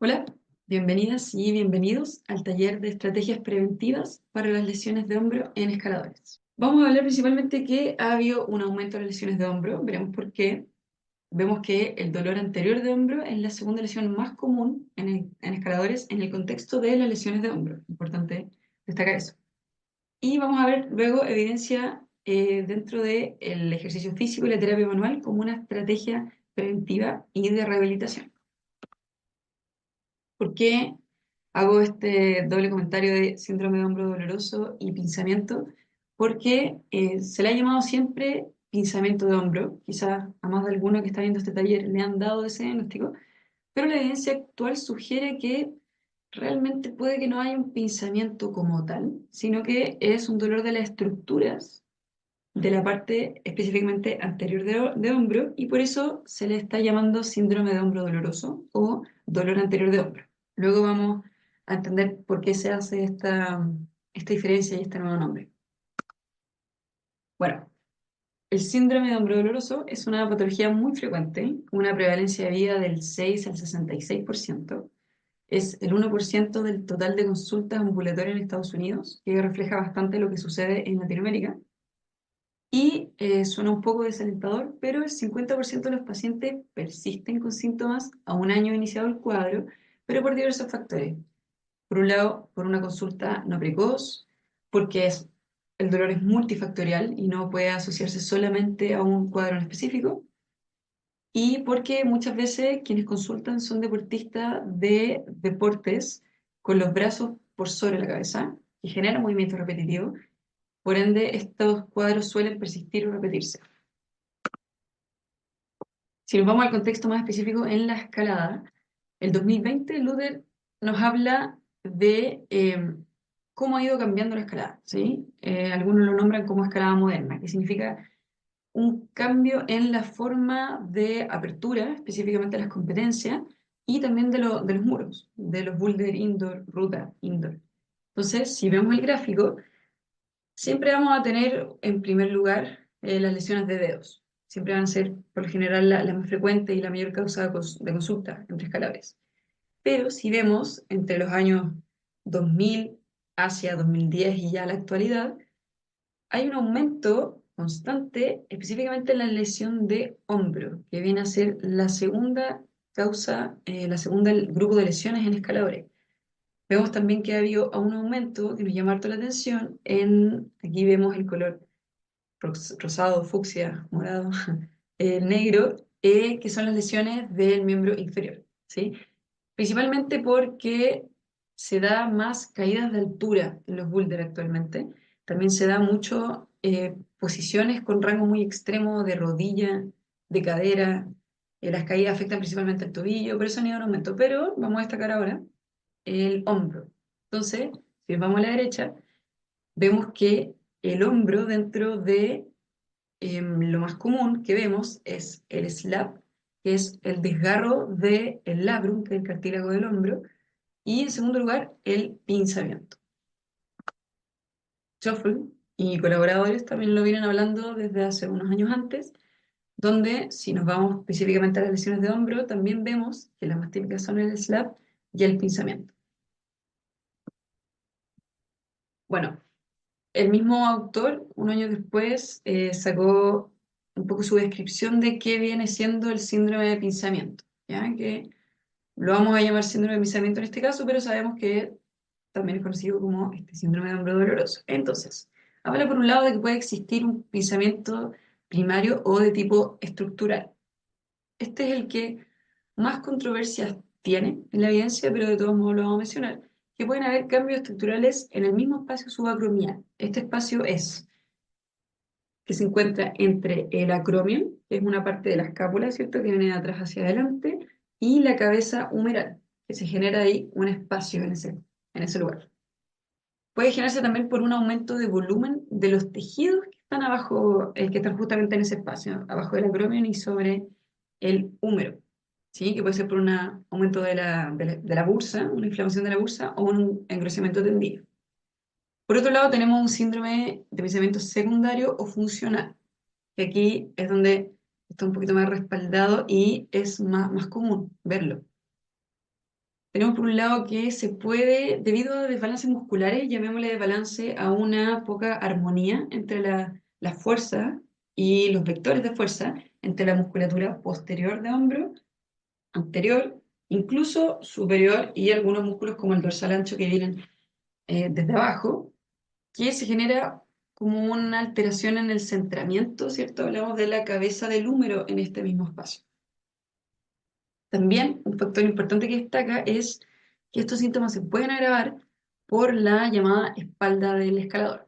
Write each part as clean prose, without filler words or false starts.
Hola, bienvenidas y bienvenidos al taller de estrategias preventivas para las lesiones de hombro en escaladores. Vamos a hablar principalmente que ha habido un aumento de las lesiones de hombro, veremos por qué. Vemos que el dolor anterior de hombro es la segunda lesión más común en escaladores en el contexto de las lesiones de hombro. Importante destacar eso. Y vamos a ver luego evidencia dentro del ejercicio físico y la terapia manual como una estrategia preventiva y de rehabilitación. ¿Por qué hago este doble comentario de síndrome de hombro doloroso y pinzamiento? Porque se le ha llamado siempre pinzamiento de hombro. Quizás a más de alguno que está viendo este taller le han dado ese diagnóstico, pero la evidencia actual sugiere que realmente puede que no haya un pinzamiento como tal, sino que es un dolor de las estructuras de la parte específicamente anterior de hombro, y por eso se le está llamando síndrome de hombro doloroso o dolor anterior de hombro. Luego vamos a entender por qué se hace esta diferencia y este nuevo nombre. Bueno, el síndrome de hombro doloroso es una patología muy frecuente, una prevalencia de vida del 6 al 66%. Es el 1% del total de consultas ambulatorias en Estados Unidos, que refleja bastante lo que sucede en Latinoamérica. Y suena un poco desalentador, pero el 50% de los pacientes persisten con síntomas a un año iniciado el cuadro, pero por diversos factores. Por un lado, por una consulta no precoz, porque el dolor es multifactorial y no puede asociarse solamente a un cuadro en específico, y porque muchas veces quienes consultan son deportistas de deportes con los brazos por sobre la cabeza, que generan movimiento repetitivo. Por ende, estos cuadros suelen persistir o repetirse. Si nos vamos al contexto más específico en la escalada, el 2020 Luder nos habla de cómo ha ido cambiando la escalada, ¿sí? Algunos lo nombran como escalada moderna, que significa un cambio en la forma de apertura, específicamente las competencias, y también de los muros, de los boulder indoor, ruta indoor. Entonces, si vemos el gráfico, siempre vamos a tener en primer lugar las lesiones de dedos. Siempre van a ser, por lo general, la más frecuente y la mayor causa de consulta entre escaladores. Pero si vemos entre los años 2000 hacia 2010 y ya la actualidad, hay un aumento constante, específicamente en la lesión de hombro, que viene a ser la segunda causa, la segunda grupo de lesiones en escaladores. Vemos también que ha habido un aumento que nos llama harto la atención aquí vemos el color rosado, fucsia, morado, negro, que son las lesiones del miembro inferior, ¿sí? Principalmente porque se da más caídas de altura en los boulders actualmente. También se da mucho posiciones con rango muy extremo de rodilla, de cadera. Las caídas afectan principalmente el tobillo, por eso han ido en aumento. Pero vamos a destacar ahora el hombro. Entonces, si vamos a la derecha, vemos que el hombro dentro de lo más común que vemos es el slap, que es el desgarro del labrum, que es el cartílago del hombro, y en segundo lugar, el pinzamiento. Schoffel y colaboradores también lo vienen hablando desde hace unos años antes, donde si nos vamos específicamente a las lesiones de hombro, también vemos que las más típicas son el slap y el pinzamiento. Bueno, el mismo autor, un año después, sacó un poco su descripción de qué viene siendo el síndrome de pinzamiento, ¿ya? Que lo vamos a llamar síndrome de pinzamiento en este caso, pero sabemos que también es conocido como este síndrome de hombro doloroso. Entonces, habla por un lado de que puede existir un pinzamiento primario o de tipo estructural. Este es el que más controversias tiene en la evidencia, pero de todos modos lo vamos a mencionar, que pueden haber cambios estructurales en el mismo espacio subacromial. Este espacio es que se encuentra entre el acromion, que es una parte de la escápula, ¿cierto?, que viene de atrás hacia adelante, y la cabeza humeral, que se genera ahí un espacio en ese lugar. Puede generarse también por un aumento de volumen de los tejidos que están abajo, que están justamente en ese espacio, abajo del acromion y sobre el húmero, ¿sí? Que puede ser por un aumento de la bursa, una inflamación de la bursa o un engrosamiento tendido. Por otro lado, tenemos un síndrome de pensamiento secundario o funcional, que aquí es donde está un poquito más respaldado y es más común verlo. Tenemos por un lado que se puede, debido a desbalances musculares, llamémosle desbalance a una poca armonía entre la fuerza y los vectores de fuerza, entre la musculatura posterior de hombro, anterior, incluso superior y algunos músculos como el dorsal ancho que vienen desde abajo, que se genera como una alteración en el centramiento, ¿cierto? Hablamos de la cabeza del húmero en este mismo espacio. También un factor importante que destaca es que estos síntomas se pueden agravar por la llamada espalda del escalador,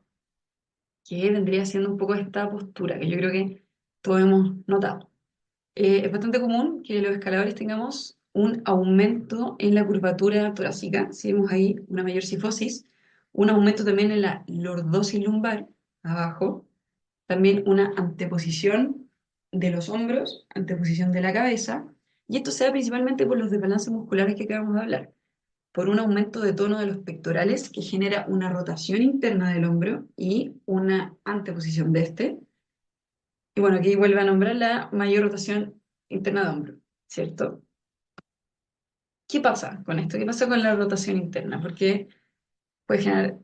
que vendría siendo un poco esta postura que yo creo que todos hemos notado. Es bastante común que los escaladores tengamos un aumento en la curvatura torácica, si vemos ahí una mayor cifosis, un aumento también en la lordosis lumbar, abajo, también una anteposición de los hombros, anteposición de la cabeza, y esto se da principalmente por los desbalances musculares que acabamos de hablar, por un aumento de tono de los pectorales que genera una rotación interna del hombro y una anteposición de este. Y bueno, aquí vuelve a nombrar la mayor rotación interna de hombro, ¿cierto? ¿Qué pasa con esto? ¿Qué pasa con la rotación interna? Porque puede generar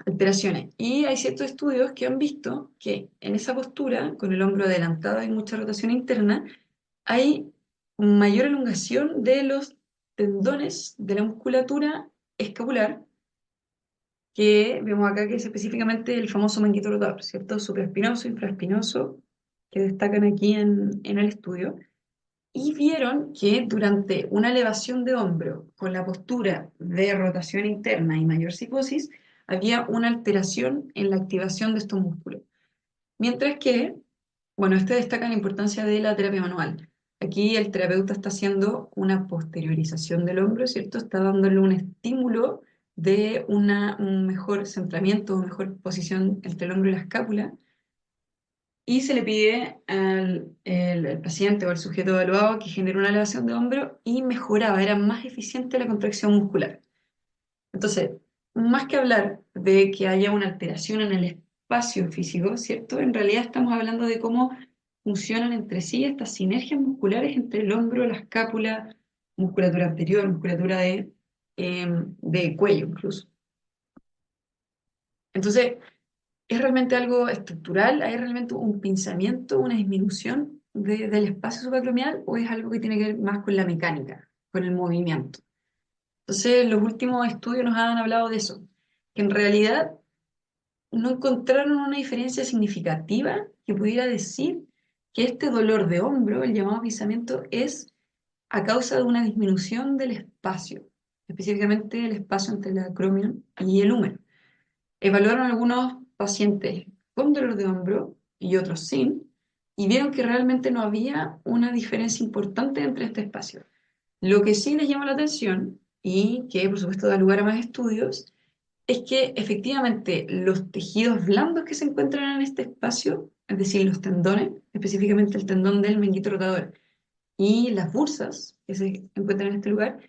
alteraciones. Y hay ciertos estudios que han visto que en esa postura, con el hombro adelantado y mucha rotación interna, hay mayor elongación de los tendones de la musculatura escapular, que vemos acá que es específicamente el famoso manguito rotador, ¿cierto? Supraespinoso, infraespinoso, que destacan aquí en el estudio. Y vieron que durante una elevación de hombro con la postura de rotación interna y mayor cifosis, había una alteración en la activación de estos músculos. Mientras que, bueno, este destaca la importancia de la terapia manual. Aquí el terapeuta está haciendo una posteriorización del hombro, ¿cierto? Está dándole un estímulo de un mejor centramiento, una mejor posición entre el hombro y la escápula, y se le pide al el paciente o al sujeto evaluado que genere una elevación de hombro y mejoraba, era más eficiente la contracción muscular. Entonces, más que hablar de que haya una alteración en el espacio físico, ¿cierto? En realidad estamos hablando de cómo funcionan entre sí estas sinergias musculares entre el hombro, la escápula, musculatura anterior, musculatura de cuello incluso. Entonces, ¿es realmente algo estructural? ¿Hay realmente un pinzamiento, una disminución del espacio subacromial o es algo que tiene que ver más con la mecánica, con el movimiento? Entonces, los últimos estudios nos han hablado de eso, que en realidad no encontraron una diferencia significativa que pudiera decir que este dolor de hombro, el llamado pinzamiento, es a causa de una disminución del espacio, específicamente el espacio entre el acromion y el húmero. Evaluaron algunos pacientes con dolor de hombro y otros sin, y vieron que realmente no había una diferencia importante entre este espacio. Lo que sí les llama la atención, y que por supuesto da lugar a más estudios, es que efectivamente los tejidos blandos que se encuentran en este espacio, es decir, los tendones, específicamente el tendón del menguito rotador, y las bursas que se encuentran en este lugar,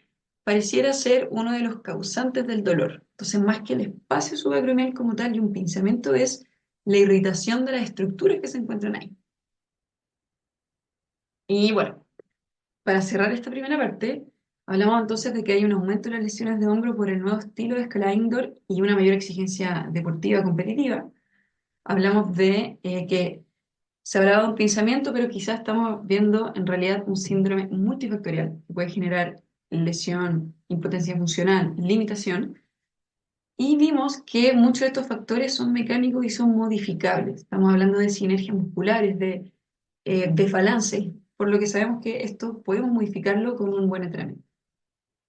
pareciera ser uno de los causantes del dolor. Entonces, más que el espacio subacromial como tal y un pinzamiento, es la irritación de las estructuras que se encuentran ahí. Y bueno, para cerrar esta primera parte, hablamos entonces de que hay un aumento de las lesiones de hombro por el nuevo estilo de escalada indoor y una mayor exigencia deportiva competitiva. Hablamos de que se habrá dado un pinzamiento, pero quizás estamos viendo en realidad un síndrome multifactorial que puede generar lesión, impotencia funcional, limitación. Y vimos que muchos de estos factores son mecánicos y son modificables. Estamos hablando de sinergias musculares, de desbalance, por lo que sabemos que esto podemos modificarlo con un buen entrenamiento.